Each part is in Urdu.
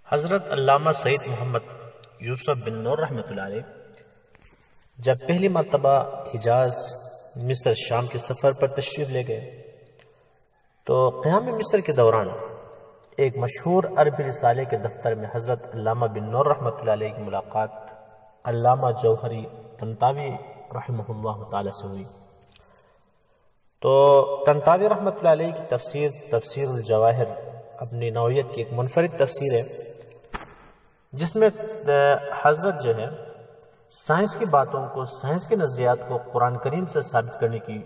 حضرت علامہ سید محمد یوسف بن نور رحمۃ اللہ علیہ جب پہلی مرتبہ حجاز مصر شام کے سفر پر تشریف لے گئے تو قیام مصر کے دوران ایک مشہور عربی رسالے کے دفتر میں حضرت علامہ بن نور رحمۃ اللہ علیہ کی ملاقات علامہ جوہری طنطاوی رحمہ اللہ تعالی سے ہوئی۔ تو طنطاوی رحمۃ اللہ علیہ کی تفسیر الجواہر اپنی نوعیت کی ایک منفرد تفسیر ہے، جس میں حضرت جو ہے سائنس کی باتوں کو، سائنس کے نظریات کو قرآن کریم سے ثابت کرنے کی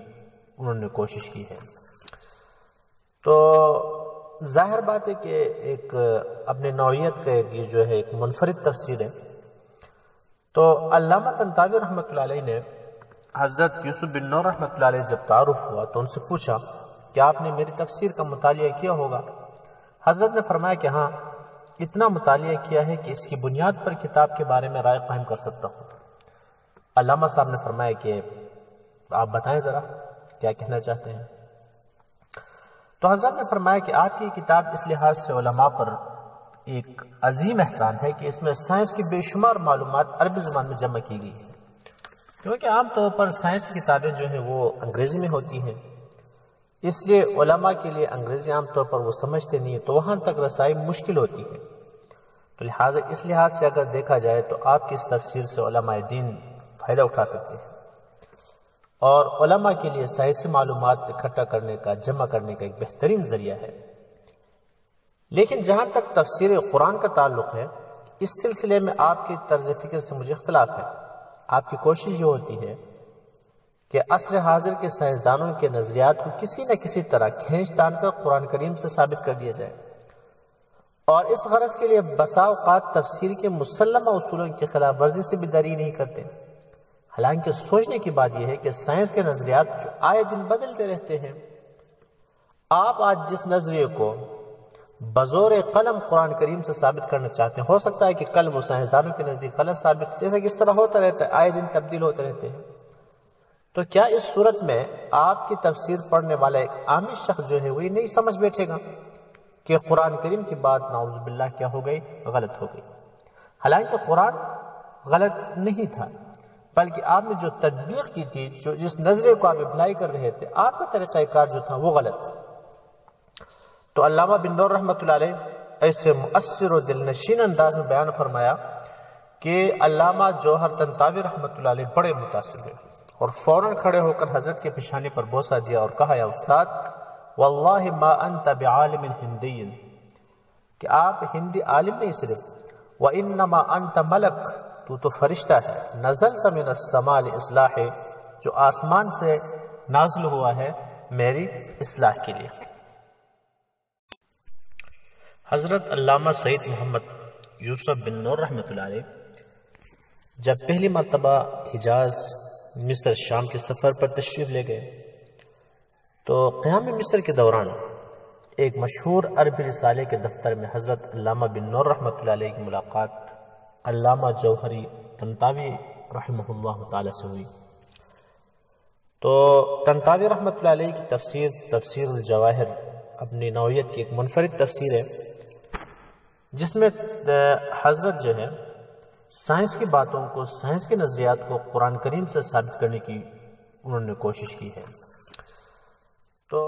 انہوں نے کوشش کی ہے۔ تو ظاہر بات ہے کہ ایک اپنے نوعیت کا یہ جو ہے ایک منفرد تفسیر ہے۔ تو علامہ طنطاوی رحمۃ اللہ علیہ نے حضرت یوسف بن نور رحمۃ اللہ علیہ جب تعارف ہوا تو ان سے پوچھا کہ آپ نے میری تفسیر کا مطالعہ کیا ہوگا؟ حضرت نے فرمایا کہ ہاں، اتنا مطالعہ کیا ہے کہ اس کی بنیاد پر کتاب کے بارے میں رائے قائم کر سکتا ہوں۔ علامہ صاحب نے فرمایا کہ آپ بتائیں ذرا کیا کہنا چاہتے ہیں۔ تو حضرت نے فرمایا کہ آپ کی کتاب اس لحاظ سے علماء پر ایک عظیم احسان ہے کہ اس میں سائنس کی بے شمار معلومات عربی زبان میں جمع کی گئی ہے، کیونکہ عام طور پر سائنس کی کتابیں جو ہیں وہ انگریزی میں ہوتی ہیں، اس لیے علماء کے لیے انگریزی عام طور پر وہ سمجھتے نہیں ہیں، تو وہاں تک رسائی مشکل ہوتی ہے۔ تو لہٰذا اس لحاظ سے اگر دیکھا جائے تو آپ کی اس تفسیر سے علماء دین فائدہ اٹھا سکتے ہیں، اور علماء کے لیے سائنسی معلومات اکٹھا کرنے کا، جمع کرنے کا ایک بہترین ذریعہ ہے۔ لیکن جہاں تک تفسیر قرآن کا تعلق ہے، اس سلسلے میں آپ کی طرز فکر سے مجھے اختلاف ہے۔ آپ کی کوشش یہ ہوتی ہے کہ عصر حاضر کے سائنسدانوں کے نظریات کو کسی نہ کسی طرح کھینچ تان کر قرآن کریم سے ثابت کر دیا جائے، اور اس غرض کے لیے بسا اوقات تفسیر کے مسلمہ اصولوں کی خلاف ورزی سے بھی دری نہیں کرتے۔ حالانکہ سوچنے کی بات یہ ہے کہ سائنس کے نظریات جو آئے دن بدلتے رہتے ہیں، آپ آج جس نظریے کو بزور قلم قرآن کریم سے ثابت کرنا چاہتے ہیں، ہو سکتا ہے کہ کل وہ سائنسدانوں کے نزدیک غلط ثابت، جیسا کہ اس طرح ہوتا رہتا ہے، آئے دن تبدیل ہوتے رہتے ہیں۔ تو کیا اس صورت میں آپ کی تفسیر پڑھنے والا ایک عامی شخص جو ہے وہ یہ نہیں سمجھ بیٹھے گا کہ قرآن کریم کی بات نعوذ باللہ کیا ہو گئی؟ غلط ہو گئی۔ حالانکہ قرآن غلط نہیں تھا، بلکہ آپ نے جو تطبیق کی تھی، جو جس نظریے کو آپ اپلائی کر رہے تھے، آپ کا طریقہ کار جو تھا وہ غلط تھا۔ تو علامہ بن نور رحمۃ اللہ علیہ ایسے مؤثر و دل نشین انداز میں بیان فرمایا کہ علامہ جوہر طنطاوی رحمۃ اللہ علیہ بڑے متاثر ہوئے اور فوراً کھڑے ہو کر حضرت کے پیشانی پر بوسہ دیا اور کہا، یا استاد، واللہ ما انت بعالم ہندی، کہ آپ ہندی عالم نہیں صرف، وانما انت ملک، تو فرشتہ ہے، نزلت من السماء لاصلاح، جو آسمان سے نازل ہوا ہے میری اصلاح کے لیے۔ حضرت علامہ سید محمد یوسف بن نور رحمۃ اللہ علیہ جب پہلی مرتبہ حجاز مصر شام کے سفر پر تشریف لے گئے تو قیام مصر کے دوران ایک مشہور عربی رسالے کے دفتر میں حضرت علامہ بن نور رحمۃ اللہ علیہ کی ملاقات علامہ جوہری طنطاوی رحمہ اللہ تعالی سے ہوئی۔ تو طنطاوی رحمۃ اللہ علیہ کی تفسیر الجواہر اپنی نوعیت کی ایک منفرد تفسیر ہے، جس میں حضرت جو ہے سائنس کی باتوں کو، سائنس کے نظریات کو قرآن کریم سے ثابت کرنے کی انہوں نے کوشش کی ہے۔ تو